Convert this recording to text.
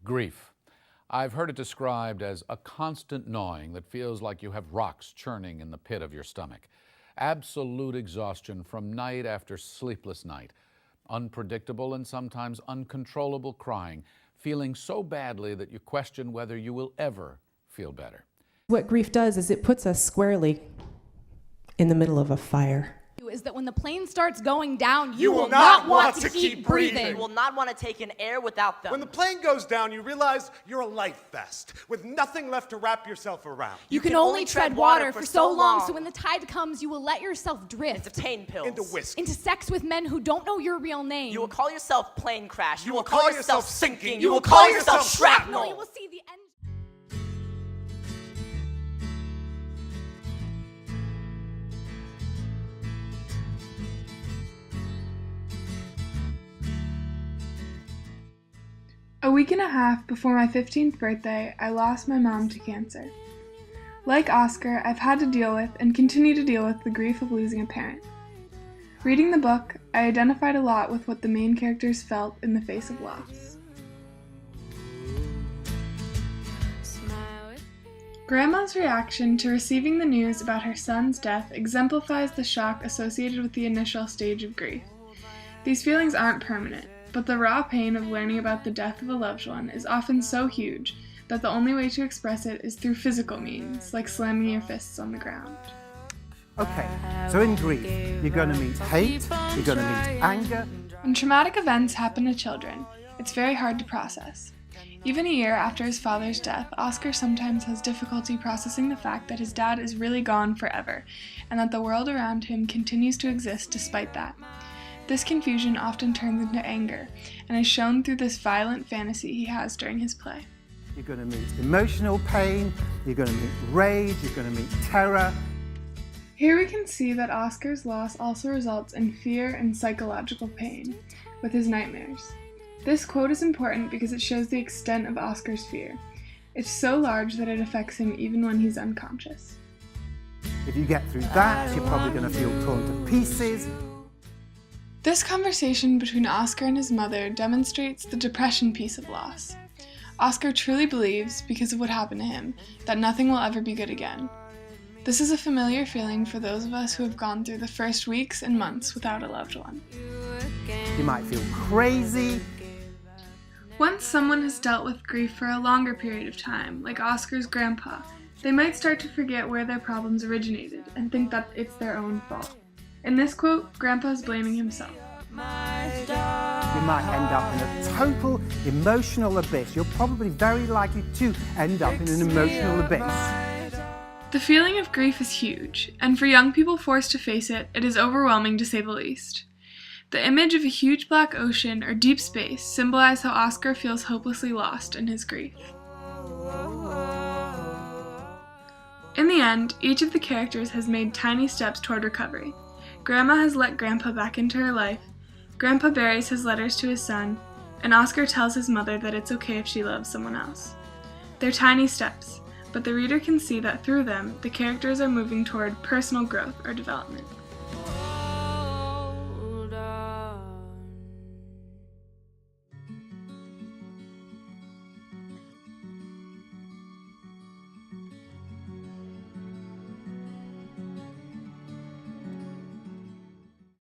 Grief. I've heard it described as a constant gnawing that feels like you have rocks churning in the pit of your stomach. Absolute exhaustion from night after sleepless night. Unpredictable and sometimes uncontrollable crying, feeling so badly that you question whether you will ever feel better. What grief does is it puts us squarely in the middle of a fire. Is that when the plane starts going down, you will not want to keep breathing. You will not want to take in air without them. When the plane goes down, you realize you're a life vest with nothing left to wrap yourself around. You can only tread water for so long, so when the tide comes, you will let yourself drift. Into pain pills. Into whiskey. Into sex with men who don't know your real name. You will call yourself plane crash. You will call yourself sinking. You will call yourself shrapnel. You will see the end. A week and a half before my 15th birthday, I lost my mom to cancer. Like Oscar, I've had to deal with and continue to deal with the grief of losing a parent. Reading the book, I identified a lot with what the main characters felt in the face of loss. Grandma's reaction to receiving the news about her son's death exemplifies the shock associated with the initial stage of grief. These feelings aren't permanent, but the raw pain of learning about the death of a loved one is often so huge that the only way to express it is through physical means, like slamming your fists on the ground. Okay, so in grief, you're going to meet hate, you're going to meet anger. When traumatic events happen to children, it's very hard to process. Even a year after his father's death, Oscar sometimes has difficulty processing the fact that his dad is really gone forever, and that the world around him continues to exist despite that. This confusion often turns into anger, and is shown through this violent fantasy he has during his play. You're going to meet emotional pain, you're going to meet rage, you're going to meet terror. Here we can see that Oscar's loss also results in fear and psychological pain, with his nightmares. This quote is important because it shows the extent of Oscar's fear. It's so large that it affects him even when he's unconscious. If you get through that, you're probably going to feel torn to pieces. This conversation between Oscar and his mother demonstrates the depression piece of loss. Oscar truly believes, because of what happened to him, that nothing will ever be good again. This is a familiar feeling for those of us who have gone through the first weeks and months without a loved one. You might feel crazy. Once someone has dealt with grief for a longer period of time, like Oscar's grandpa, they might start to forget where their problems originated and think that it's their own fault. In this quote, Grandpa is blaming himself. You might end up in a total emotional abyss. You're probably very likely to end up in an emotional abyss. The feeling of grief is huge, and for young people forced to face it, it is overwhelming to say the least. The image of a huge black ocean or deep space symbolize how Oscar feels hopelessly lost in his grief. In the end, each of the characters has made tiny steps toward recovery. Grandma has let Grandpa back into her life, Grandpa buries his letters to his son, and Oscar tells his mother that it's okay if she loves someone else. They're tiny steps, but the reader can see that through them, the characters are moving toward personal growth or development.